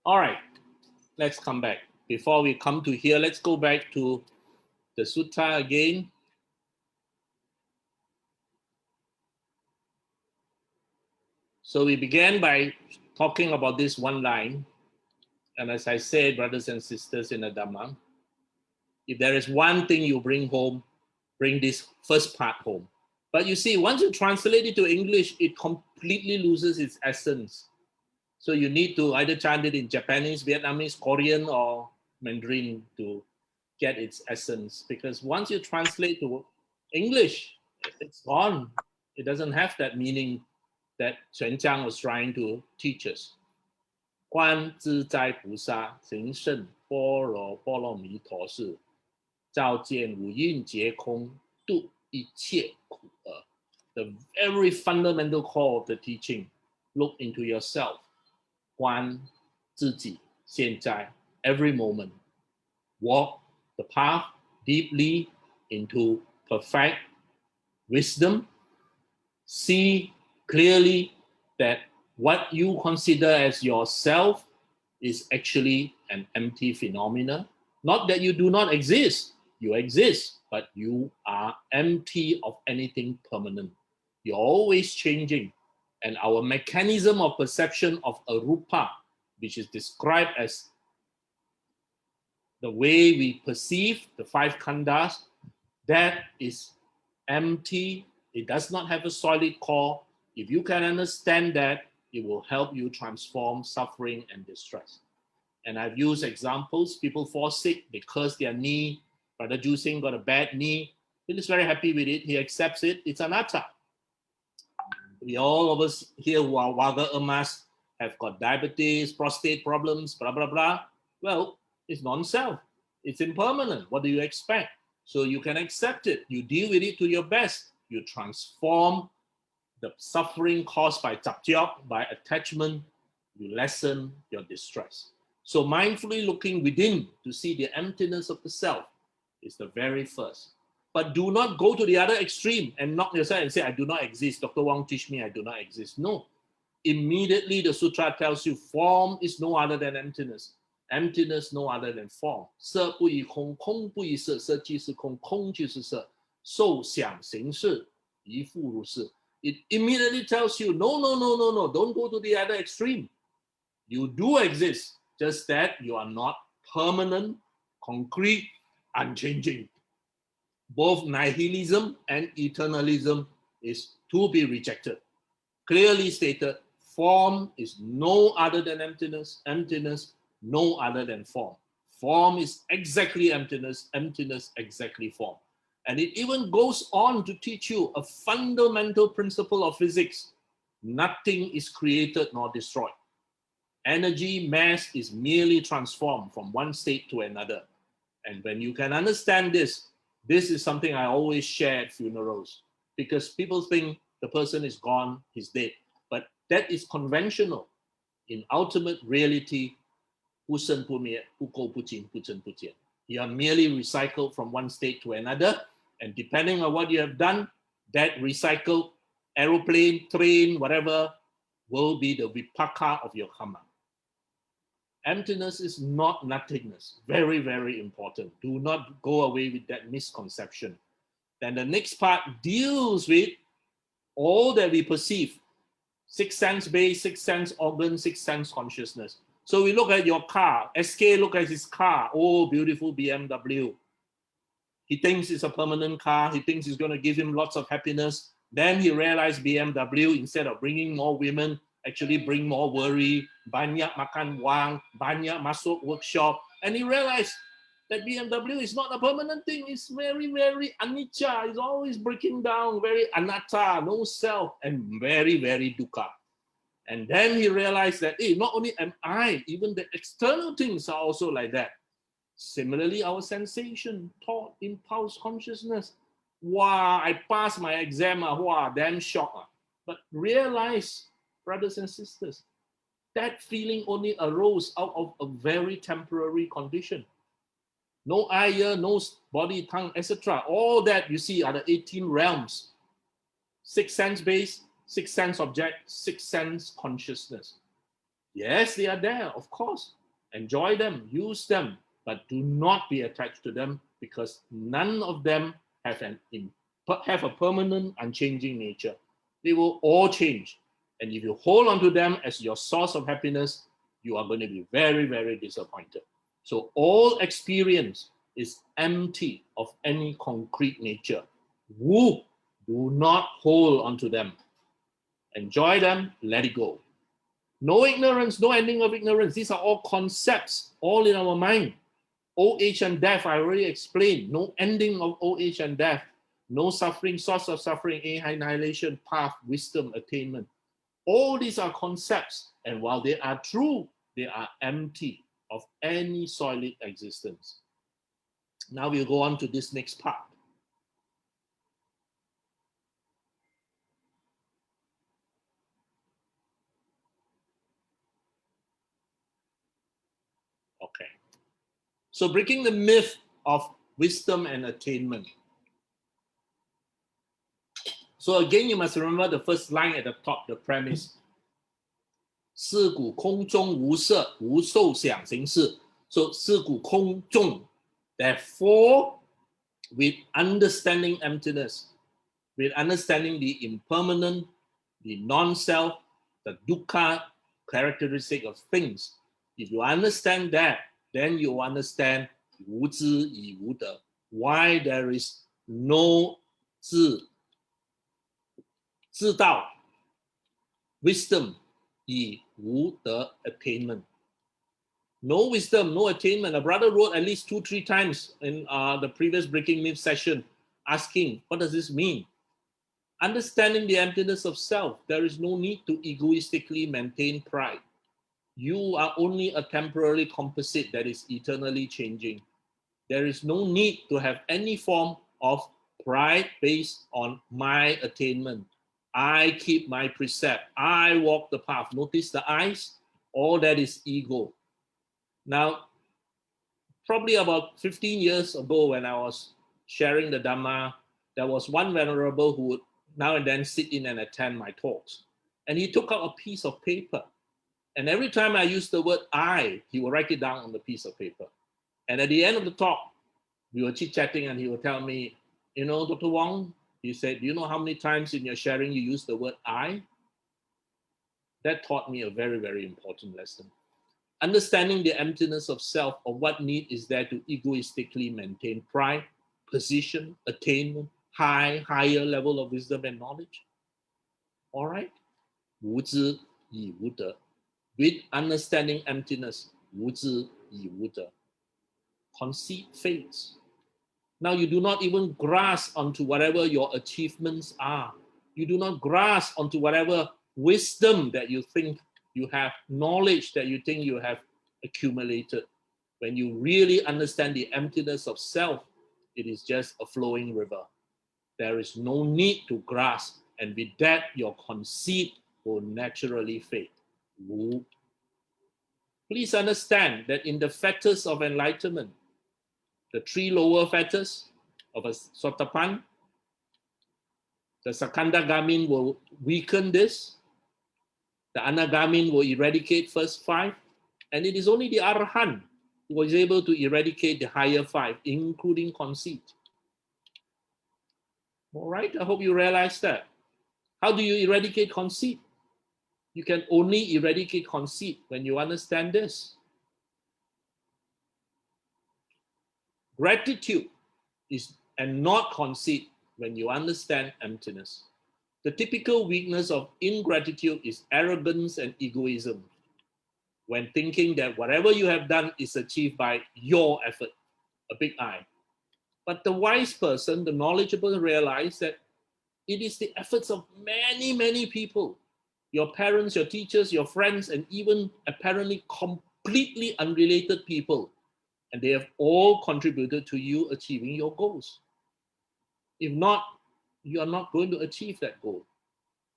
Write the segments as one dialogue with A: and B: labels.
A: All right, let's come back. Before we come to here, let's go back to the Sutra again. So we began by talking about this one line. And as I said, brothers and sisters in the Dharma, if there is one thing you bring home, bring this first part home. But you see, once you translate it to English, it completely loses its essence. So you need to either chant it in Japanese, Vietnamese, Korean, or Mandarin to get its essence. Because once you translate to English, it's gone. It doesn't have that meaning that Chang was trying to teach us. 观自在菩萨行深般若波罗蜜多时，照见五蕴皆空，度一切苦厄. The very fundamental core of the teaching. Look into yourself. 观自己现在 every moment. Walk the path deeply into perfect wisdom. See clearly that what you consider as yourself is actually an empty phenomena. Not that you do not exist. You exist, but you are empty of anything permanent. You're always changing. And our mechanism of perception of arupa, which is described as the way we perceive the five khandhas, that is empty. It does not have a solid core. If you can understand that, it will help you transform suffering and distress. And I've used examples. People fall sick because their knee, Brother Ju Singh got a bad knee. He is very happy with it. He accepts it. It's Anata. We all of us here who are Waga Emas have got diabetes, prostate problems, blah, blah, blah. Well, it's non-self. It's impermanent. What do you expect? So you can accept it. You deal with it to your best. You transform the suffering caused by taptiok, by attachment. You lessen your distress. So mindfully looking within to see the emptiness of the self is the very first. But do not go to the other extreme and knock yourself and say, I do not exist. Dr. Wong teach me I do not exist. No. Immediately the sutra tells you form is no other than emptiness. Emptiness no other than form. 色不异空，空不异色，色即是空，空就是色。受想行识，一复如是。It immediately tells you, no, no, no, no, no, don't go to the other extreme. You do exist, just that you are not permanent, concrete, unchanging. Both nihilism and eternalism is to be rejected. Clearly stated, form is no other than emptiness, emptiness no other than form. Form is exactly emptiness, emptiness exactly form. And it even goes on to teach you a fundamental principle of physics. Nothing is created nor destroyed. Energy, mass is merely transformed from one state to another. And when you can understand this, this is something I always share at funerals, because people think the person is gone, he's dead. But that is conventional. In ultimate reality, 不生不灭，不垢不净，不增不减. You are merely recycled from one state to another. And depending on what you have done, that recycled aeroplane, train, whatever, will be the vipaka of your karma. Emptiness is not nothingness. Very, very important. Do not go away with that misconception. Then the next part deals with all that we perceive. Six sense base, six sense organ, six sense consciousness. So we look at your car. SK look at his car. Oh, beautiful BMW. He thinks it's a permanent car. He thinks it's going to give him lots of happiness. Then he realized BMW, instead of bringing more women, actually bring more worry. Banyak makan wang, banyak masuk workshop. And he realized that BMW is not a permanent thing. It's very, very anicca. It's always breaking down, very anatta, no self, and very, very dukkha. And then he realized that, hey, not only am I, even the external things are also like that. Similarly, our sensation, thought, impulse, consciousness. Wow, I passed my exam. Wow, damn shock. But realize, brothers and sisters, that feeling only arose out of a very temporary condition. No eye, ear, nose, body, tongue, etc. All that you see are the 18 realms. Six sense base, six sense object, six sense consciousness. Yes, they are there, of course. Enjoy them, use them, but do not be attached to them, because none of them have a permanent, unchanging nature. They will all change. And if you hold on to them as your source of happiness, you are going to be very, very disappointed. So all experience is empty of any concrete nature. Woo! Do not hold on to them. Enjoy them, let it go. No ignorance, no ending of ignorance. These are all concepts, all in our mind. Old age and death, I already explained. No ending of old age and death. No suffering, source of suffering, annihilation, path, wisdom, attainment. All these are concepts. And while they are true, they are empty of any solid existence. Now we'll go on to this next part. Okay. So breaking the myth of wisdom and attainment. So again, you must remember the first line at the top, the premise. 是故空中无色，无受想行识. So 是故空中. Therefore, with understanding emptiness, with understanding the impermanent, the non-self, the dukkha characteristic of things, if you understand that, then you understand 无知以无得, why there is no 知道 wisdom 以无得 attainment. No wisdom, no attainment. A brother wrote at least 2-3 times in the previous breaking myth session asking, what does this mean? Understanding the emptiness of self, there is no need to egoistically maintain pride. You are only a temporary composite that is eternally changing. There is no need to have any form of pride based on my attainment. I keep my precept. I walk the path. Notice the eyes. All that is ego. Now, probably about 15 years ago when I was sharing the Dharma, there was one venerable who would now and then sit in and attend my talks. And he took out a piece of paper. And every time I used the word I, he would write it down on the piece of paper. And at the end of the talk, we were chit-chatting and he would tell me, you know, Dr. Wong, he said, do you know how many times in your sharing you use the word I? That taught me a very, very important lesson. Understanding the emptiness of self, or what need is there to egoistically maintain pride, position, attainment, higher level of wisdom and knowledge. All right? 无知以无得. With understanding emptiness, 无知以无得. Conceit fades. Now you do not even grasp onto whatever your achievements are. You do not grasp onto whatever wisdom that you think you have, knowledge that you think you have accumulated. When you really understand the emptiness of self, it is just a flowing river. There is no need to grasp, and with that, your conceit will naturally fade. Wu. Please understand that in the fetters of enlightenment, the 3 lower fetters of a sotapan, the Sakandagamin will weaken this. The Anagamin will eradicate first 5. And it is only the Arahant who is able to eradicate the higher 5, including conceit. All right, I hope you realize that. How do you eradicate conceit? You can only eradicate conceit when you understand this. Gratitude is, and not conceit, when you understand emptiness. The typical weakness of ingratitude is arrogance and egoism, when thinking that whatever you have done is achieved by your effort, a big I. But the wise person, the knowledgeable, realize that it is the efforts of many, many people, your parents, your teachers, your friends, and even apparently completely unrelated people. And they have all contributed to you achieving your goals. If not, you are not going to achieve that goal.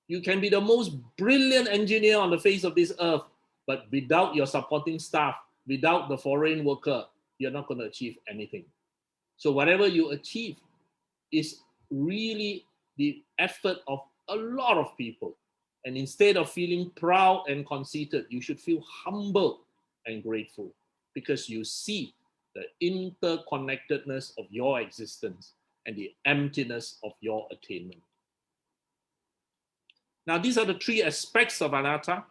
A: You can be the most brilliant engineer on the face of this earth, but without your supporting staff, without the foreign worker, you're not going to achieve anything. So whatever you achieve is really the effort of a lot of people. And instead of feeling proud and conceited, you should feel humble and grateful because you see the interconnectedness of your existence and the emptiness of your attainment. Now, these are the three aspects of anatta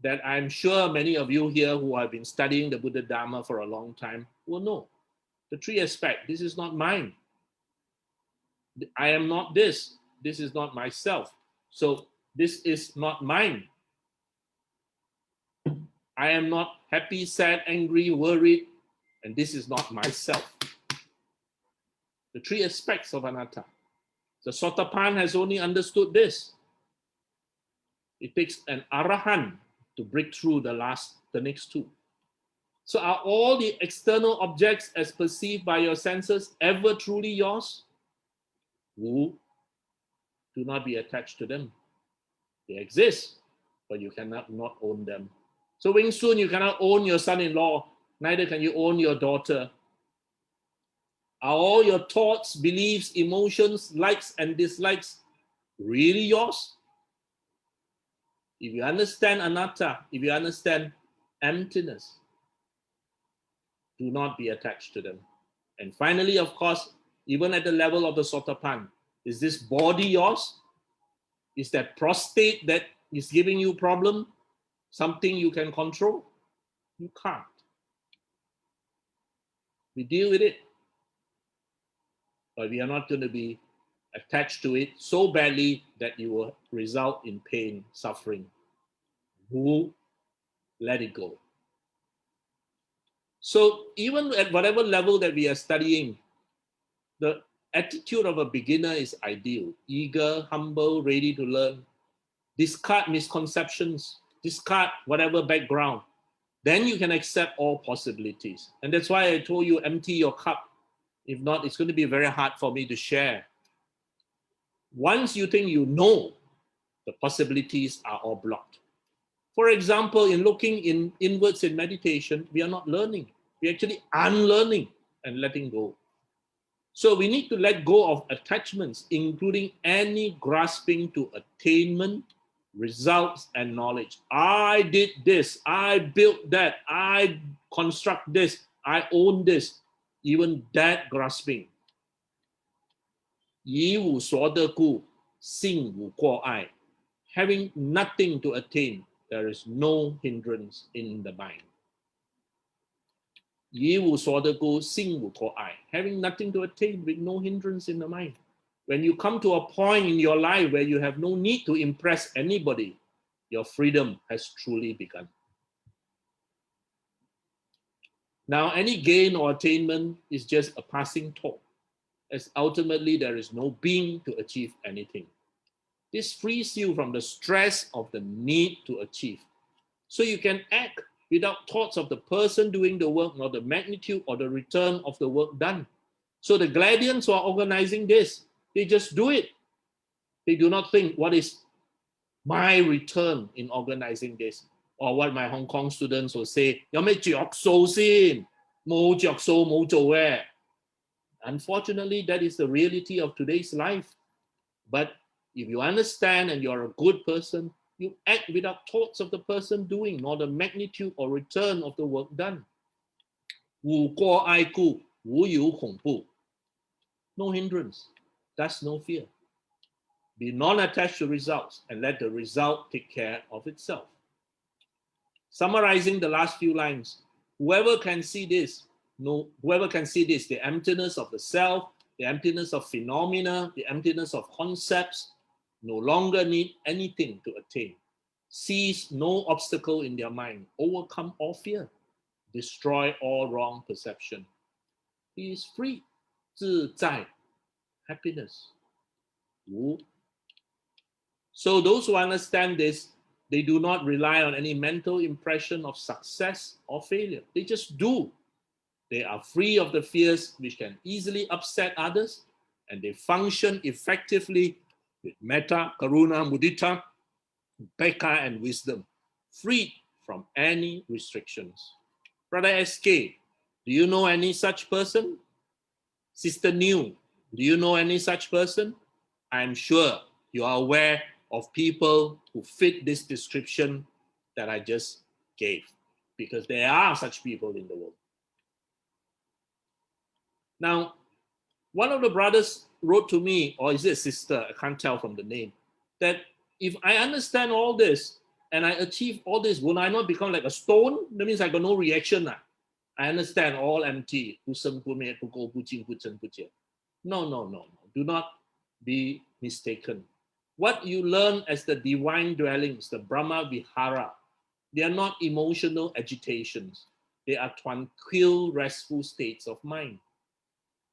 A: that I'm sure many of you here who have been studying the Buddha Dharma for a long time will know. The three aspects: this is not mine. I am not this. This is not myself. So this is not mine. I am not happy, sad, angry, worried, and this is not myself. The three aspects of anatta. The Sotapan has only understood this. It takes an arahant to break through the next two. So are all the external objects as perceived by your senses ever truly yours? Wu, do not be attached to them. They exist, but you cannot not own them. So Wing Sun, you cannot own your son-in-law, neither can you own your daughter. Are all your thoughts, beliefs, emotions, likes and dislikes really yours? If you understand anatta, if you understand emptiness, do not be attached to them. And finally, of course, even at the level of the Sotapan, is this body yours? Is that prostate that is giving you problem something you can control? You can't. We deal with it, but we are not going to be attached to it so badly that you will result in pain, suffering. Who let it go. So even at whatever level that we are studying, the attitude of a beginner is ideal. Eager, humble, ready to learn. Discard misconceptions, discard whatever background. Then you can accept all possibilities. And that's why I told you, empty your cup. If not, it's going to be very hard for me to share. Once you think you know, the possibilities are all blocked. For example, in looking inwards in meditation, we are not learning. We're actually unlearning and letting go. So we need to let go of attachments, including any grasping to attainment, results, and knowledge. I did this, I built that, I construct this, I own this. Even that grasping. 以无所得故，性无过碍. Having nothing to attain, there is no hindrance in the mind. 以无所得故，性无过碍. Having nothing to attain with no hindrance in the mind. When you come to a point in your life where you have no need to impress anybody, your freedom has truly begun. Now, any gain or attainment is just a passing thought, as ultimately there is no being to achieve anything. This frees you from the stress of the need to achieve. So you can act without thoughts of the person doing the work, nor the magnitude or the return of the work done. So the Gladians who are organizing this, they just do it. They do not think, what is my return in organizing this? Or what my Hong Kong students will say, 有咩着數先？冇着數冇做嘅. Unfortunately, that is the reality of today's life. But if you understand and you're a good person, you act without thoughts of the person doing, nor the magnitude or return of the work done. 无過愛故，無有恐怖. No hindrance, that's no fear. Be non-attached to results and let the result take care of itself. Summarizing the last few lines, whoever can see this, the emptiness of the self, the emptiness of phenomena, the emptiness of concepts, no longer need anything to attain. Sees no obstacle in their mind, overcome all fear, destroy all wrong perception. He is free, 自在, happiness. Wu. So those who understand this, they do not rely on any mental impression of success or failure. They just do. They are free of the fears which can easily upset others, and they function effectively with metta, karuna, mudita, upekkha, and wisdom, freed from any restrictions. Brother SK, do you know any such person? Sister New, do you know any such person? I'm sure you are aware of people who fit this description that I just gave, because there are such people in the world. Now, one of the brothers wrote to me, or is it a sister? I can't tell from the name, that if I understand all this and I achieve all this, will I not become like a stone? That means I got no reaction. I understand all empty. No. Do not be mistaken. What you learn as the divine dwellings, the Brahma Vihara, they are not emotional agitations. They are tranquil, restful states of mind.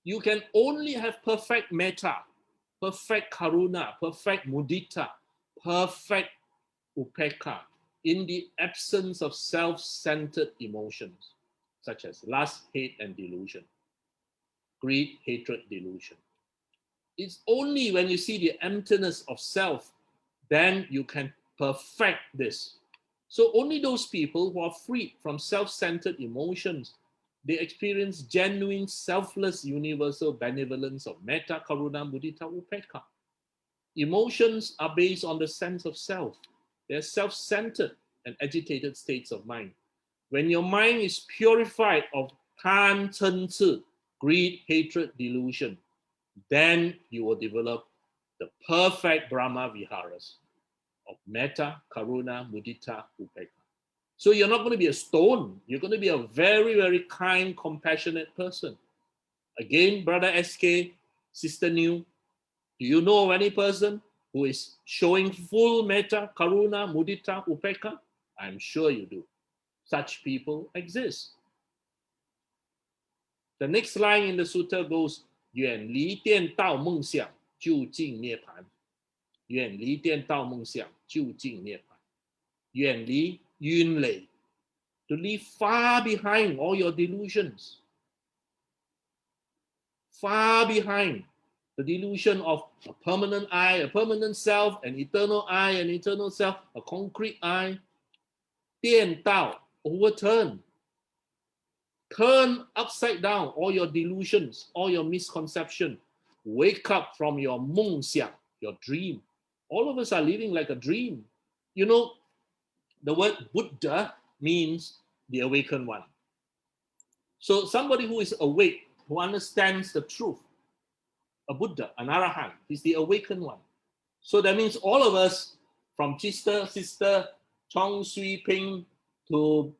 A: You can only have perfect metta, perfect karuna, perfect mudita, perfect upekkha in the absence of self-centered emotions, such as lust, hate, and delusion. Greed, hatred, delusion. It's only when you see the emptiness of self, then you can perfect this. So only those people who are freed from self-centered emotions, they experience genuine, selfless, universal benevolence of metta, karuna, mudita, upekkha. Emotions are based on the sense of self. They're self-centered and agitated states of mind. When your mind is purified of tan, chen, ci, greed, hatred, delusion, then you will develop the perfect Brahma Viharas of metta, karuna, mudita, upekkha. So you're not going to be a stone. You're going to be a very, very kind, compassionate person. Again, Brother SK, Sister New, do you know of any person who is showing full metta, karuna, mudita, upekkha? I'm sure you do. Such people exist. The next line in the sutta goes, 远离颠倒梦想，就近涅槃。远离颠倒梦想，就近涅槃。远离晕累 to leave far behind all your delusions. Far behind the delusion of a permanent I, a permanent self, an eternal I, an eternal self, a concrete I. 颠倒, overturn. Turn upside down all your delusions, all your misconception. Wake up from your 梦想, your dream. All of us are living like a dream. You know, the word Buddha means the awakened one. So somebody who is awake, who understands the truth, a Buddha, an Arahant, is the awakened one. So that means all of us, from Sister Chong Sui Ping to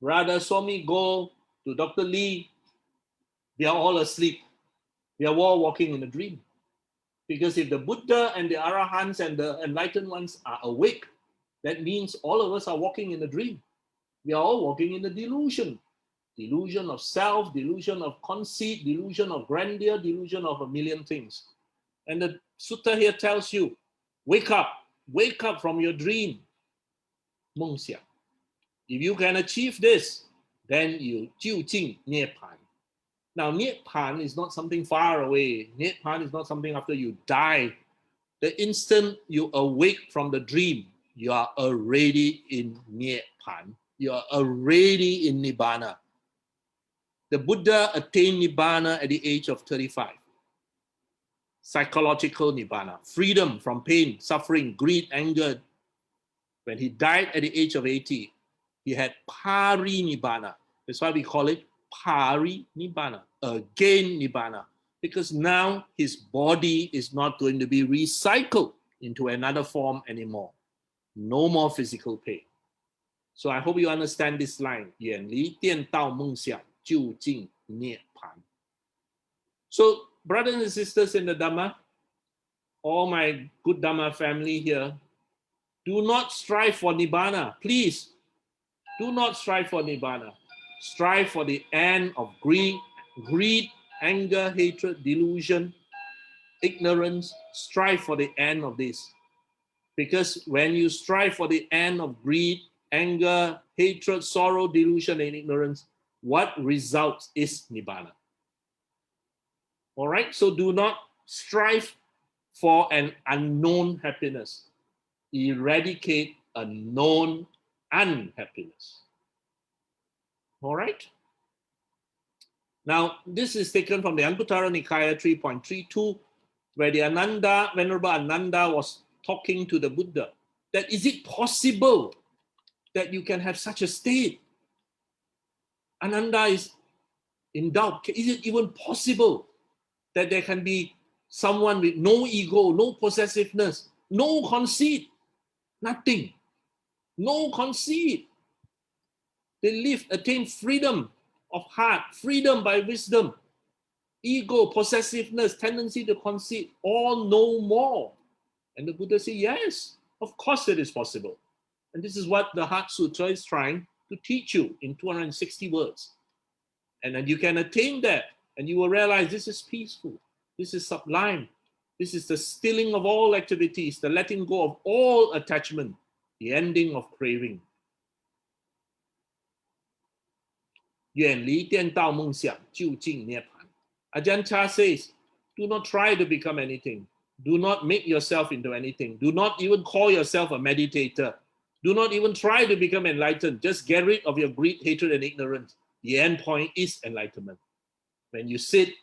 A: Brother Swami Go to Dr. Lee, they are all asleep. They are all walking in a dream. Because if the Buddha and the Arahants and the enlightened ones are awake, that means all of us are walking in a dream. We are all walking in a delusion. Delusion of self, delusion of conceit, delusion of grandeur, delusion of a million things. And the sutta here tells you, wake up from your dream. 梦想. If you can achieve this, then you 就近涅槃. Now, Nibbana is not something far away. Nibbana is not something after you die. The instant you awake from the dream, you are already in Nibbana. You are already in Nibana. The Buddha attained Nibana at the age of 35. Psychological Nibana, freedom from pain, suffering, greed, anger. When he died at the age of 80, he had Pari Nibana. That's why we call it Pari Nibana, again Nibana, because now his body is not going to be recycled into another form anymore. No more physical pain. So I hope you understand this line. 远离颠倒梦想，就近涅槃. So, brothers and sisters in the Dhamma, all my good Dhamma family here, do not strive for Nibbana. Please, do not strive for Nibbana. Strive for the end of greed, anger, hatred, delusion, ignorance. Strive for the end of this. Because when you strive for the end of greed, anger, hatred, sorrow, delusion, and ignorance, what results is Nibbana. All right? So do not strive for an unknown happiness. Eradicate a known unhappiness. All right? Now, this is taken from the Anguttara Nikaya 3.32, where the Venerable Ananda was talking to the Buddha, that is it possible that you can have such a state? Ananda is in doubt. Is it even possible that there can be someone with no ego, no possessiveness, no conceit, nothing, no conceit? They live, attain freedom of heart, freedom by wisdom, ego, possessiveness, tendency to conceit, all no more. And the Buddha said, yes, of course it is possible. And this is what the Heart Sutra is trying to teach you in 260 words. And then you can attain that, and you will realize this is peaceful, this is sublime, this is the stilling of all activities, the letting go of all attachment, the ending of craving. 远离颠倒梦想，究竟涅槃. Ajahn Chah says, do not try to become anything. Do not make yourself into anything. Do not even call yourself a meditator. Do not even try to become enlightened. Just get rid of your greed, hatred, and ignorance. The end point is enlightenment. When you sit,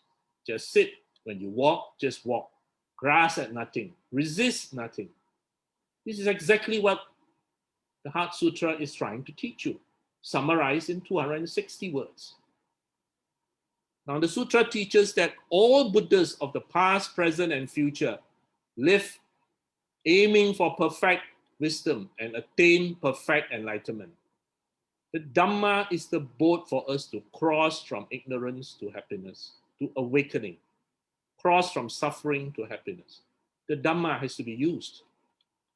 A: just sit. When you walk, just walk. Grasp at nothing. Resist nothing. This is exactly what the Heart Sutra is trying to teach you, summarized in 260 words. Now, the sutra teaches that all Buddhas of the past, present, and future live aiming for perfect wisdom and attain perfect enlightenment. The Dhamma is the boat for us to cross from ignorance to happiness, to awakening, cross from suffering to happiness. The Dhamma has to be used.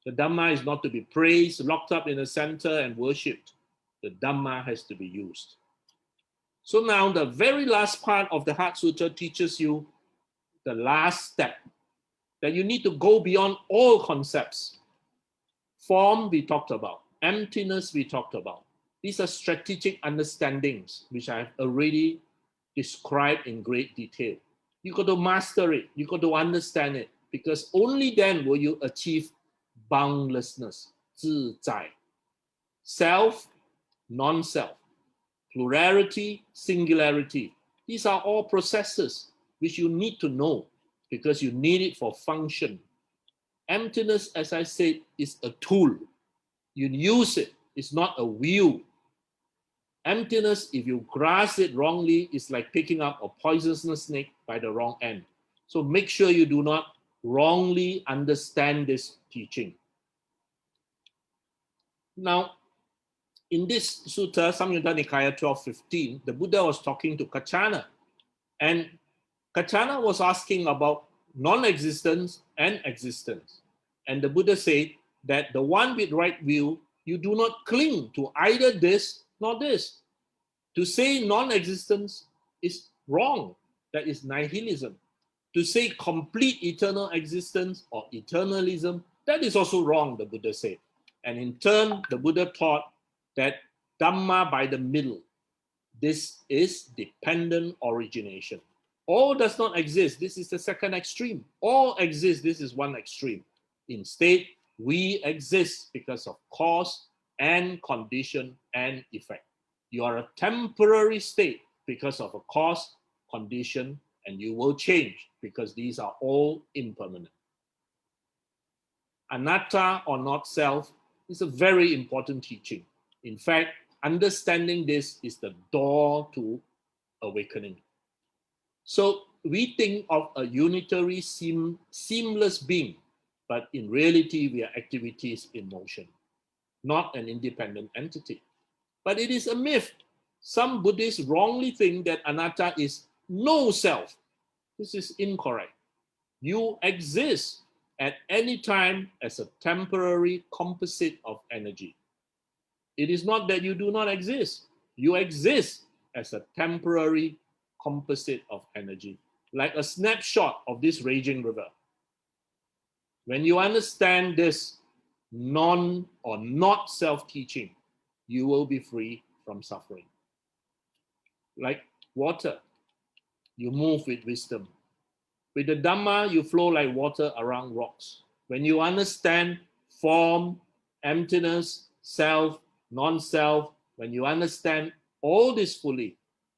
A: The Dhamma is not to be praised, locked up in a center, and worshipped. The Dhamma has to be used. So now the very last part of the Heart Sutra teaches you the last step, that you need to go beyond all concepts. Form we talked about, emptiness we talked about. These are strategic understandings which I have already described in great detail. You got to master it, you got to understand it, because only then will you achieve boundlessness, 自在, self, non-self, plurality, singularity. These are all processes which you need to know because you need it for function. Emptiness, as I said, is a tool. You use it, it's not a wheel. Emptiness, if you grasp it wrongly, is like picking up a poisonous snake by the wrong end. So make sure you do not wrongly understand this teaching. Now, in this sutta, Samyutta Nikaya 12:15, the Buddha was talking to Kachana. And Kachana was asking about non-existence and existence. And the Buddha said that the one with right view, you do not cling to either this nor this. To say non-existence is wrong. That is nihilism. To say complete eternal existence or eternalism, that is also wrong, the Buddha said. And in turn, the Buddha taught that Dhamma by the middle. This is dependent origination. All does not exist. This is the second extreme. All exist. This is one extreme. Instead, we exist because of cause and condition and effect. You are a temporary state because of a cause, condition, and you will change because these are all impermanent. Anatta, or not self, is a very important teaching. In fact, understanding this is the door to awakening. So we think of a unitary, seamless being, but in reality, we are activities in motion, not an independent entity. But it is a myth. Some Buddhists wrongly think that anatta is no self. This is incorrect. You exist at any time as a temporary composite of energy. It is not that you do not exist. You exist as a temporary composite of energy, like a snapshot of this raging river. When you understand this non or not self-teaching, you will be free from suffering. Like water, you move with wisdom. With the Dhamma, you flow like water around rocks. When you understand form, emptiness, self, non-self, when you understand all this fully,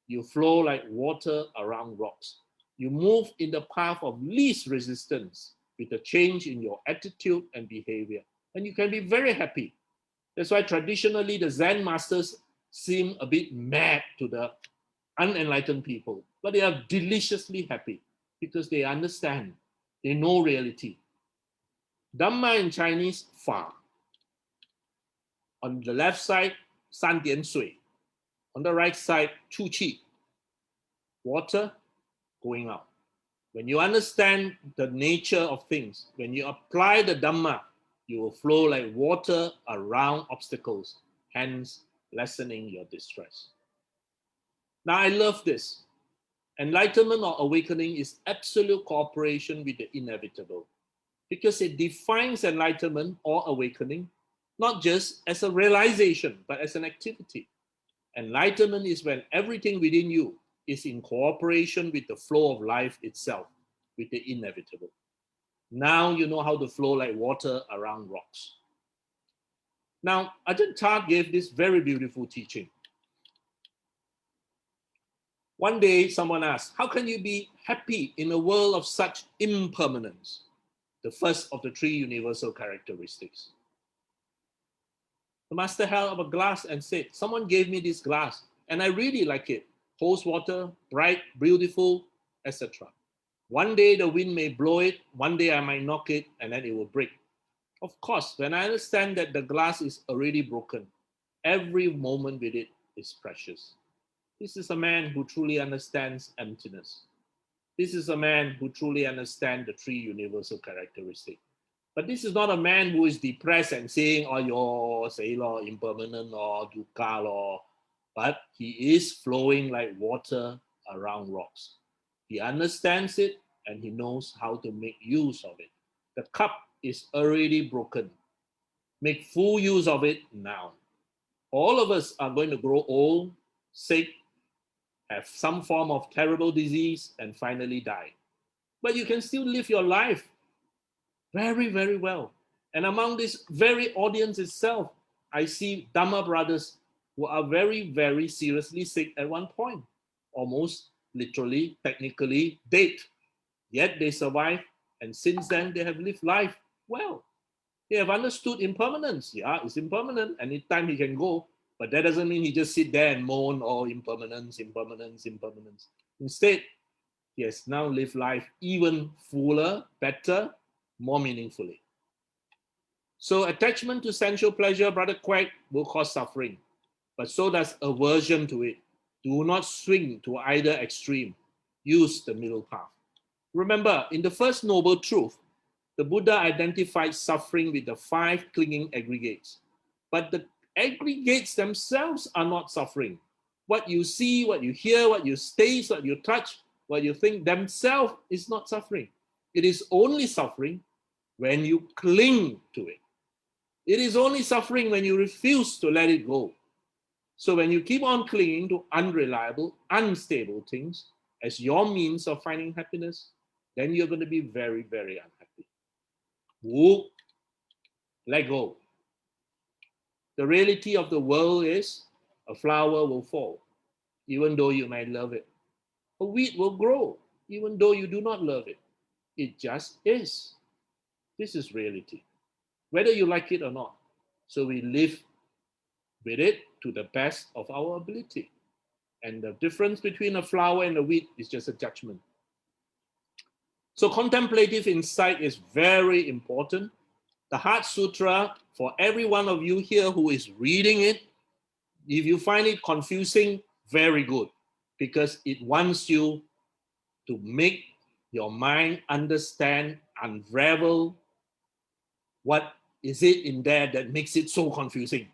A: you flow like water around rocks. You move in the path of least resistance. with a change in your attitude and behavior. And you can be very happy. That's why traditionally the Zen masters seem a bit mad to the unenlightened people, but they are deliciously happy because they understand, they know reality. Dhamma in Chinese, Fa. On the left side, 三点水. On the right side, 出气, water going out. When you understand the nature of things, when you apply the Dhamma, you will flow like water around obstacles, hence lessening your distress. Now, I love this. Enlightenment or awakening is absolute cooperation with the inevitable, because it defines enlightenment or awakening not just as a realization, but as an activity. Enlightenment is when everything within you is in cooperation with the flow of life itself, with the inevitable. Now you know how to flow like water around rocks. Now, Ajahn Chah gave this very beautiful teaching. One day, someone asked, how can you be happy in a world of such impermanence? The first of the three universal characteristics. The master held up a glass and said, someone gave me this glass, and I really like it. Holds water, bright, beautiful, etc. One day the wind may blow it, one day I might knock it, and then it will break. Of course, when I understand that the glass is already broken, every moment with it is precious. This is a man who truly understands emptiness. This is a man who truly understands the three universal characteristics. But this is not a man who is depressed and saying, oh, you're say, impermanent or dukkha, or, but he is flowing like water around rocks. He understands it and he knows how to make use of it. The cup is already broken. Make full use of it now. All of us are going to grow old, sick, have some form of terrible disease, and finally die. But you can still live your life very, very well. And among this very audience itself, I see Dhamma brothers who are very, very seriously sick at one point, almost literally, technically dead. Yet they survive, and since then they have lived life well. They have understood impermanence. Yeah, it's impermanent. Anytime he can go, but that doesn't mean he just sit there and moan, oh, impermanence, impermanence, impermanence. Instead, he has now lived life even fuller, better, more meaningfully. So attachment to sensual pleasure, Brother Quack, will cause suffering, but so does aversion to it. Do not swing to either extreme. Use the middle path. Remember, in the first noble truth, the Buddha identified suffering with the 5 clinging aggregates. But the aggregates themselves are not suffering. What you see, what you hear, what you taste, what you touch, what you think themselves is not suffering. It is only suffering when you cling to it. It is only suffering when you refuse to let it go. So when you keep on clinging to unreliable, unstable things as your means of finding happiness, then you're going to be very, very unhappy. Whoop, let go. The reality of the world is a flower will fall, even though you might love it. A weed will grow, even though you do not love it. It just is. This is reality, whether you like it or not. So we live with it to the best of our ability. And the difference between a flower and a weed is just a judgment. So contemplative insight is very important. The Heart Sutra, for every one of you here who is reading it, if you find it confusing, very good, because it wants you to make your mind understand, unravel what is it in there that makes it so confusing.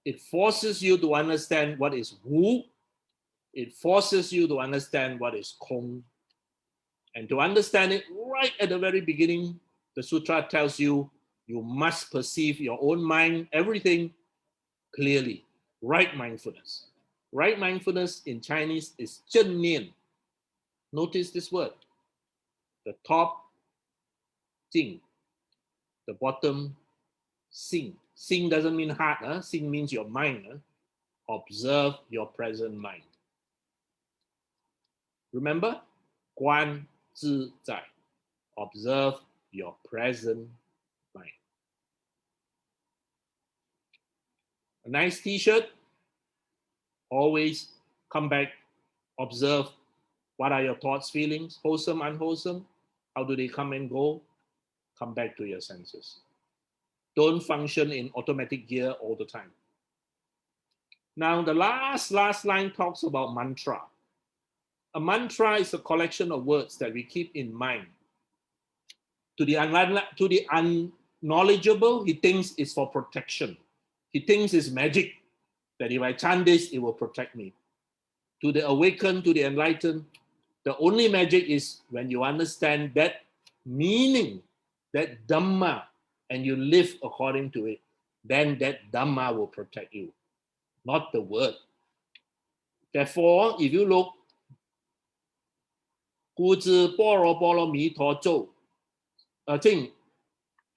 A: It forces you to understand what is Wu. It forces you to understand what is Kong. And to understand it right at the very beginning, the sutra tells you, you must perceive your own mind, everything clearly. Right mindfulness. Right mindfulness in Chinese is 正念. Notice this word. The top, 静. The bottom, 心. 心 doesn't mean heart. 心 means your mind. Observe your present mind. Remember? 观自在. Observe your present mind. A nice t-shirt, always come back, observe what are your thoughts, feelings, wholesome, unwholesome, how do they come and go? Come back to your senses. Don't function in automatic gear all the time. Now, the last line talks about mantra. A mantra is a collection of words that we keep in mind. To the unknowledgeable, he thinks it's for protection. He thinks it's magic, that if I chant this, it will protect me. To the awakened, to the enlightened, the only magic is when you understand that meaning, that Dhamma, and you live according to it, then that Dhamma will protect you, not the word. Therefore, if you look, 故知般若波罗蜜多咒，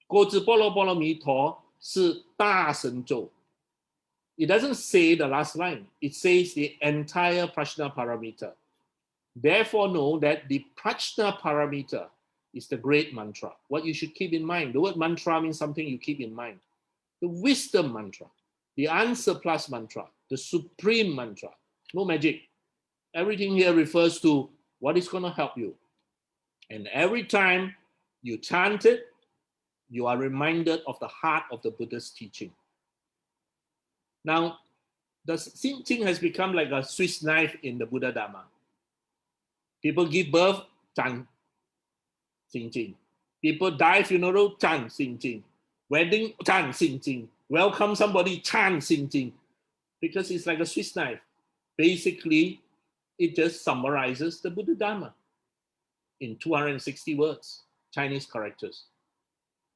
A: 故知般若波罗蜜多是大神咒。It doesn't say the last line. It says the entire Prajna Paramita. Therefore, know that the Prajna Paramita is the great mantra. What you should keep in mind. The word mantra means something you keep in mind. The wisdom mantra, the answer plus mantra, the supreme mantra. No magic. Everything here refers to what is going to help you. And every time you chant it, you are reminded of the heart of the Buddha's teaching. Now, the Xing has become like a Swiss knife in the Buddha Dharma. People give birth, chant Xing. People die funeral, chant Xing. Wedding, chant Xing. Welcome somebody, chant Xing. Because it's like a Swiss knife. Basically, it just summarizes the Buddha Dharma in 260 words, Chinese characters.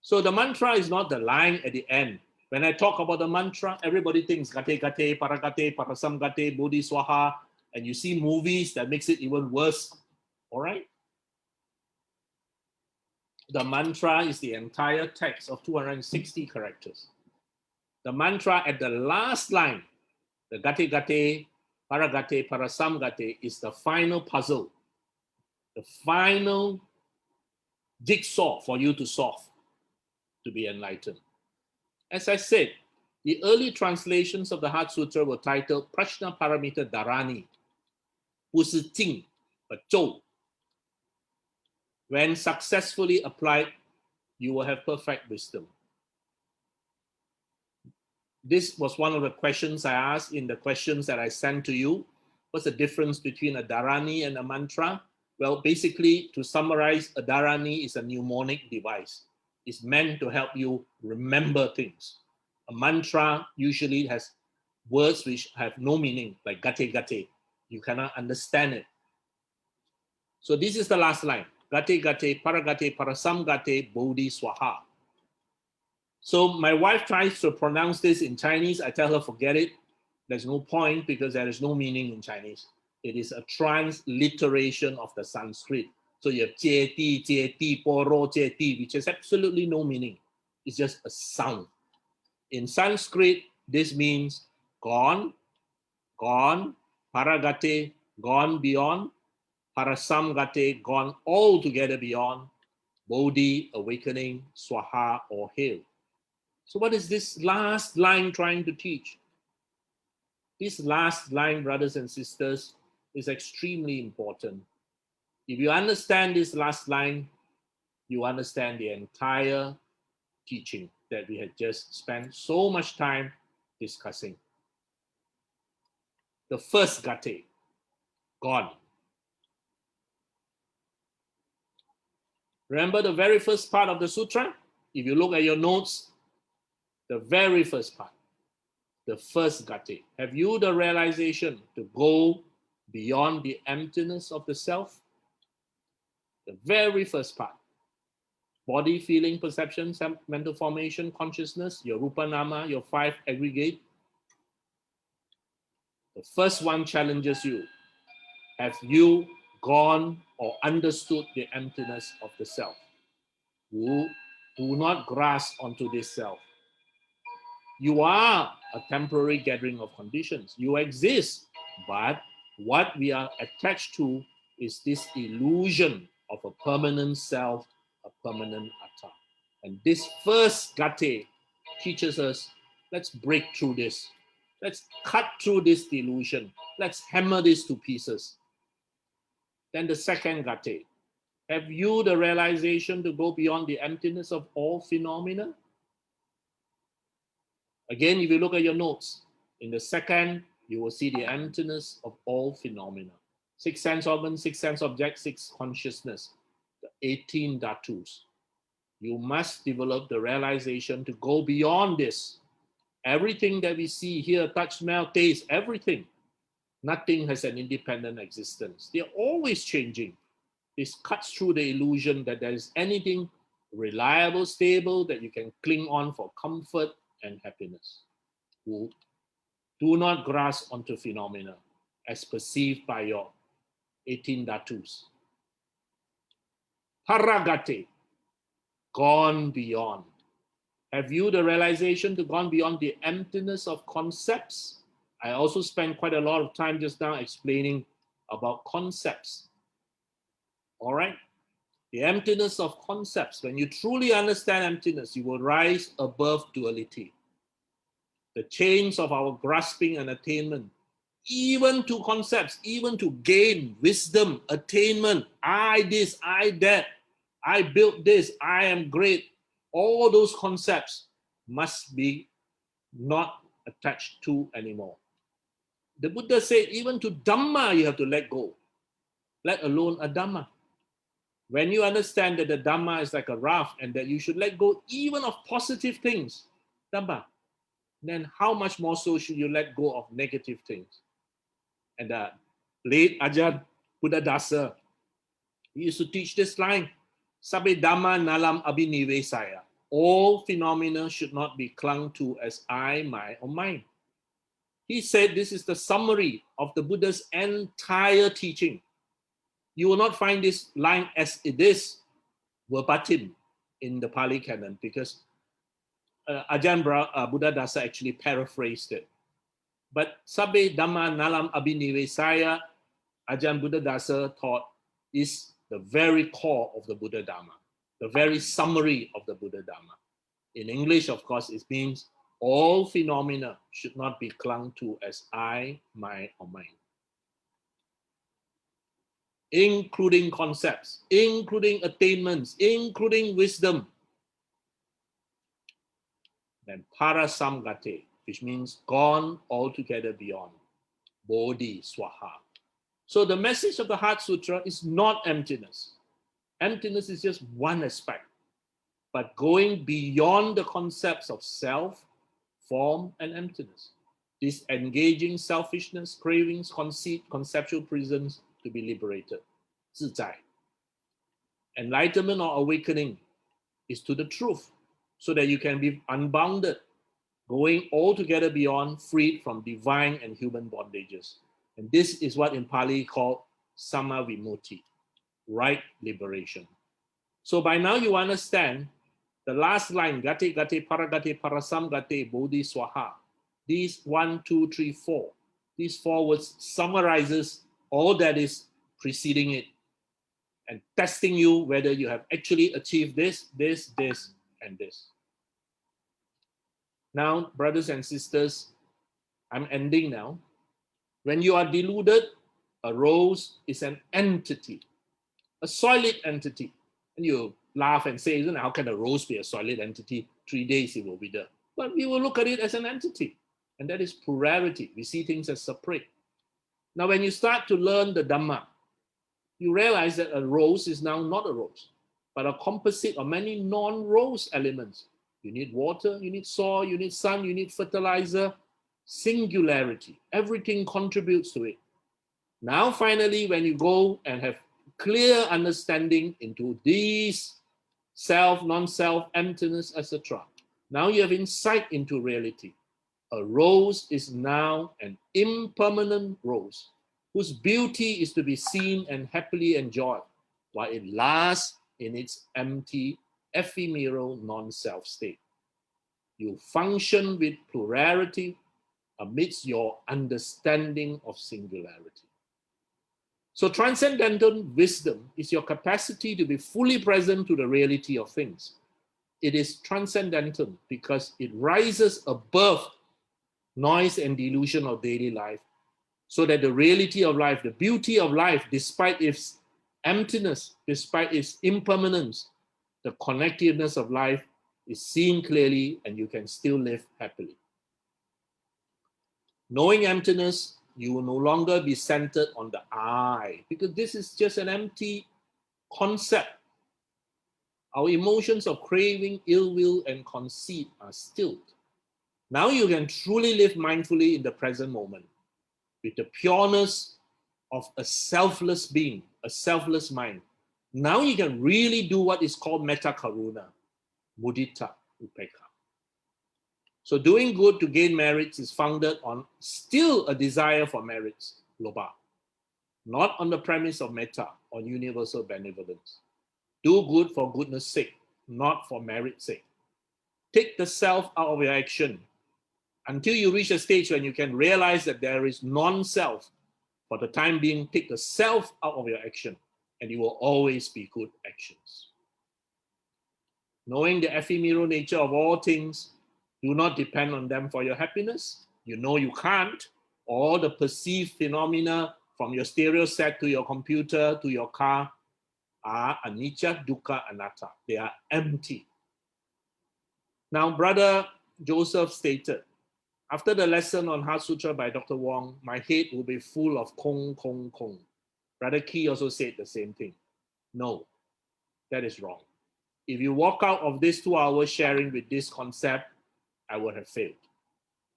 A: So the mantra is not the line at the end. When I talk about the mantra, everybody thinks gate, paragate, parasamgate, bodhi swaha, and you see movies that makes it even worse. All right? The mantra is the entire text of 260 characters. The mantra at the last line, the gate, paragate, parasamgate, is the final puzzle, the final jigsaw for you to solve, to be enlightened. As I said, the early translations of the Heart Sutra were titled Prajna Paramita Dharani, 不是静, but 咒. When successfully applied, you will have perfect wisdom. This was one of the questions I asked in the questions that I sent to you. What's the difference between a Dharani and a mantra? Well, basically, to summarize, a Dharani is a mnemonic device. It's meant to help you remember things. A mantra usually has words which have no meaning, like gate. You cannot understand it. So this is the last line. Gate, paragate, parasamgate, bodhi swaha. So my wife tries to pronounce this in Chinese. I tell her, forget it. There's no point because there is no meaning in Chinese. It is a transliteration of the Sanskrit. So you have jeti, poro, jeti, which has absolutely no meaning. It's just a sound. In Sanskrit, this means gone, paragate, gone beyond, parasamgate, gone altogether beyond, bodhi, awakening, swaha, or hail. So what is this last line trying to teach? This last line, brothers and sisters, is extremely important. If you understand this last line, you understand the entire teaching that we had just spent so much time discussing. The first gate, gone. Remember the very first part of the sutra? If you look at your notes, the very first part, the first gate. Have you the realization to go beyond the emptiness of the self? The very first part. Body, feeling, perception, mental formation, consciousness, your rupa nama, your five aggregate. The first one challenges you. Have you gone or understood the emptiness of the self? You do not grasp onto this self. You are a temporary gathering of conditions. You exist, but what we are attached to is this illusion of a permanent self, a permanent atta. And this first gate teaches us, let's break through this. Let's cut through this delusion. Let's hammer this to pieces. Then the second gate, have you the realization to go beyond the emptiness of all phenomena? Again, if you look at your notes, in the second, you will see the emptiness of all phenomena. 6 sense organs, 6 sense objects, 6 consciousness, the 18 dhatus. You must develop the realization to go beyond this. Everything that we see, hear, touch, smell, taste, everything, nothing has an independent existence. They're always changing. This cuts through the illusion that there is anything reliable, stable, that you can cling on for comfort and happiness. Who do not grasp onto phenomena as perceived by your 18 dhatus. Paragate, gone beyond. Have you the realization to gone beyond the emptiness of concepts? I also spent quite a lot of time just now explaining about concepts. All right? The emptiness of concepts. When you truly understand emptiness, you will rise above duality. The chains of our grasping and attainment, even to concepts, even to gain wisdom, attainment, I this, I that, I built this, I am great. All those concepts must be not attached to anymore. The Buddha said, even to Dhamma, you have to let go, let alone a Dhamma. When you understand that the Dhamma is like a raft and that you should let go even of positive things, Dhamma, then how much more so should you let go of negative things? And the late Ajahn Buddha Dasa, he used to teach this line, Sabbe Dhamma nalam abhinivesaya. All phenomena should not be clung to as I, my, or mine. He said this is the summary of the Buddha's entire teaching. You will not find this line as it is verbatim in the Pali Canon because Ajahn Buddha Dasa actually paraphrased it. But Sabbe Dhamma nalam abhinivesaya, Ajahn Buddha Dasa taught, is the very core of the Buddha Dhamma, the very summary of the Buddha Dhamma. In English, of course, it means all phenomena should not be clung to as I, my, or mine. Including concepts, including attainments, including wisdom. Then parasamgate, which means gone altogether beyond. Bodhi swaha. So the message of the Heart Sutra is not emptiness. Emptiness is just one aspect. But going beyond the concepts of self, form, and emptiness. Disengaging selfishness, cravings, conceit, conceptual prisons to be liberated. 自在. Enlightenment or awakening is to the truth, so that you can be unbounded, going altogether beyond, freed from divine and human bondages. And this is what in Pali called Sama Vimutti, right liberation. So by now you understand the last line, Gate Gate Paragate Parasam Gate Bodhi Swaha. These 1, 2, 3, 4. These 4 words summarizes all that is preceding it and testing you whether you have actually achieved this, this, this, and this. Now, brothers and sisters, I'm ending now. When you are deluded, a rose is an entity, a solid entity. And you laugh and say, how can a rose be a solid entity? 3 days it will be there. But we will look at it as an entity. And that is plurality. We see things as separate. Now, when you start to learn the Dhamma, you realize that a rose is now not a rose, but a composite of many non-rose elements. You need water, you need soil, you need sun, you need fertilizer, singularity. Everything contributes to it. Now, finally, when you go and have clear understanding into these self, non-self, emptiness, etc., now you have insight into reality. A rose is now an impermanent rose, whose beauty is to be seen and happily enjoyed, while it lasts in its empty, ephemeral, non-self state. You function with plurality amidst your understanding of singularity. So transcendental wisdom is your capacity to be fully present to the reality of things, It is transcendental because it rises above noise and delusion of daily life, so that the reality of life, the beauty of life, despite its emptiness, despite its impermanence, the connectiveness of life is seen clearly and you can still live happily. Knowing emptiness, you will no longer be centered on the I, because this is just an empty concept. Our emotions of craving, ill will, and conceit are stilled. Now you can truly live mindfully in the present moment with the pureness of a selfless being, a selfless mind. Now you can really do what is called metta karuna, mudita, upekkha. So doing good to gain merits is founded on still a desire for merits, lobha, not on the premise of metta, on universal benevolence. Do good for goodness sake, not for merit's sake. Take the self out of your action until you reach a stage when you can realize that there is non-self. For the time being, take the self out of your action, and it will always be good actions. Knowing the ephemeral nature of all things, do not depend on them for your happiness. You know you can't. All the perceived phenomena, from your stereo set to your computer to your car, are anicca, dukkha, anatta. They are empty. Now, Brother Joseph stated, after the lesson on Heart Sutra by Dr. Wong, my head will be full of kong, kong, kong. Brother Key also said the same thing. No, that is wrong. If you walk out of this 2 hours sharing with this concept, I would have failed.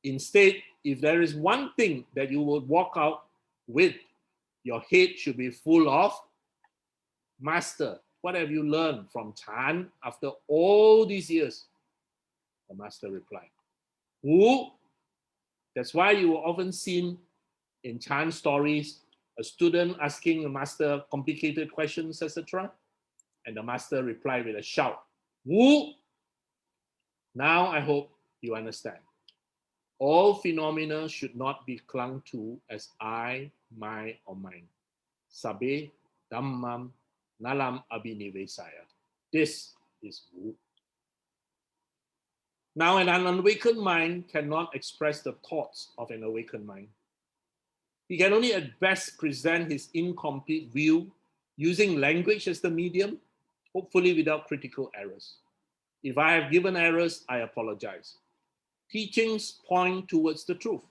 A: Instead, if there is one thing that you will walk out with, your head should be full of, Master, what have you learned from Chan after all these years? The Master replied, Wu. That's why you will often seen in Chan stories, a student asking the Master complicated questions, etc. And the Master replied with a shout, Wu. Now I hope you understand. All phenomena should not be clung to as I, my, or mine. Sabe dhammam nalam abhinivesaya. This is Wu. Now, an unawakened mind cannot express the thoughts of an awakened mind. He can only at best present his incomplete view using language as the medium, hopefully without critical errors. If I have given errors, I apologize. Teachings point towards the truth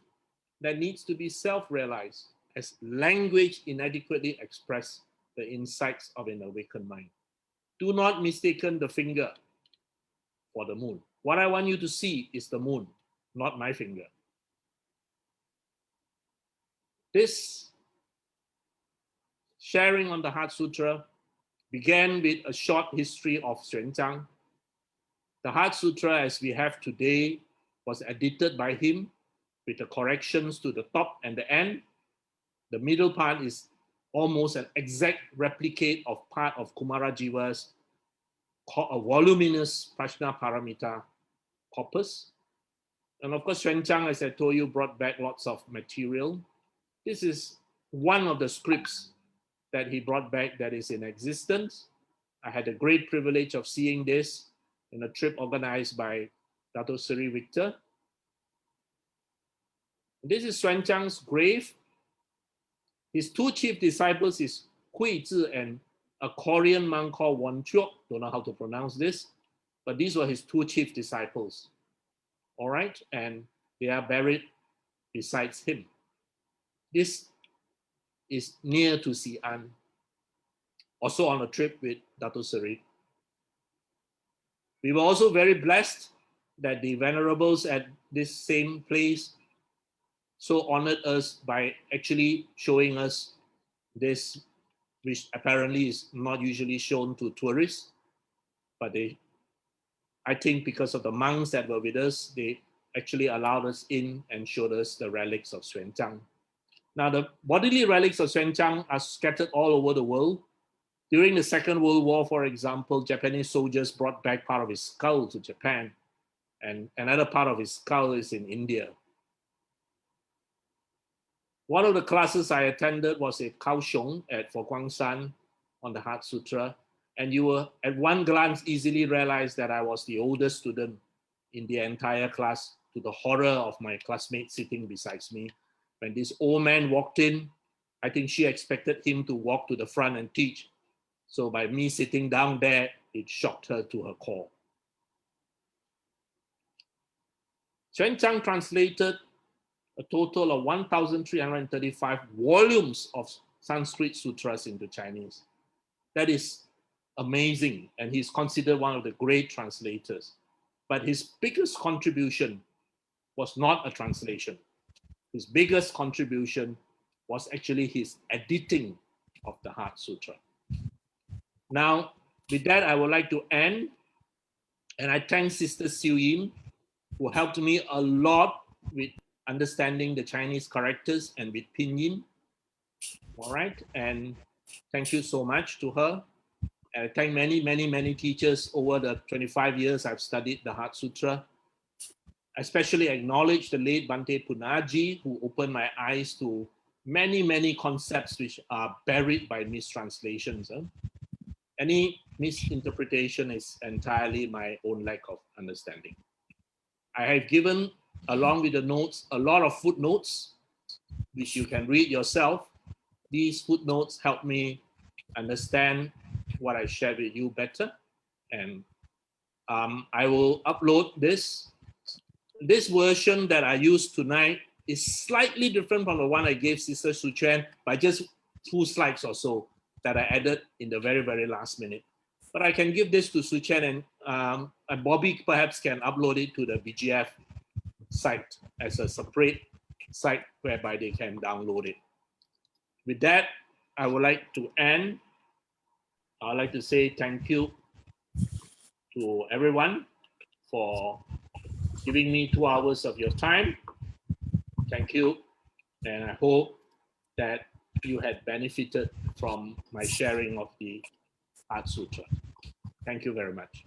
A: that needs to be self-realized, as language inadequately express the insights of an awakened mind. Do not mistaken the finger for the moon. What I want you to see is the moon, not my finger. This sharing on the Heart Sutra began with a short history of Chang. The Heart Sutra as we have today was edited by him with the corrections to the top and the end. The middle part is almost an exact replicate of part of Kumarajiva's voluminous Prajna Paramita corpus. And of course, Chang, as I told you, brought back lots of material. This is one of the scripts that he brought back that is in existence. I had the great privilege of seeing this in a trip organized by Dato Sri Victor. This is Swan Chang's grave. His two chief disciples is Hui Zhi and a Korean monk called Won Chok. Don't know how to pronounce this, but these were his two chief disciples. All right, and they are buried besides him. This is near to Xi'an, also on a trip with Dato Sri. We were also very blessed that the venerables at this same place so honored us by actually showing us this, which apparently is not usually shown to tourists, but I think because of the monks that were with us, they actually allowed us in and showed us the relics of Swan Chang. Now, the bodily relics of Swan Chang are scattered all over the world. During the Second World War, for example, Japanese soldiers brought back part of his skull to Japan, and another part of his skull is in India. One of the classes I attended was at Kaohsiung at Fo Guangshan on the Heart Sutra, And you will at one glance easily realize that I was the oldest student in the entire class, to the horror of my classmate sitting beside me. When this old man walked in, I think she expected him to walk to the front and teach. So by me sitting down there, it shocked her to her core. Chang translated a total of 1,335 volumes of Sanskrit sutras into Chinese. That is amazing, and he's considered one of the great translators. But his biggest contribution was not a translation. His biggest contribution was actually his editing of the Heart Sutra. Now, with that, I would like to end, and I thank Sister Siu Yin, who helped me a lot with understanding the Chinese characters and with pinyin. All right, and thank you so much to her. And I thank many teachers over the 25 years I've studied the Heart Sutra. I especially acknowledge the late Bhante Punaji, who opened my eyes to many concepts which are buried by mistranslations. Any misinterpretation is entirely my own lack of understanding. I have given, along with the notes, a lot of footnotes, which you can read yourself. These footnotes help me understand what I shared with you better. And I will upload this. This version that I used tonight is slightly different from the one I gave Sister Su Chen by just 2 slides or so that I added in the very last minute. But I can give this to Su Chen, and Bobby perhaps can upload it to the BGF site as a separate site whereby they can download it. With that, I would like to end. I'd like to say thank you to everyone for giving me 2 hours of your time. Thank you. And I hope that you had benefited from my sharing of the Heart Sutra. Thank you very much.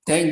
B: Thank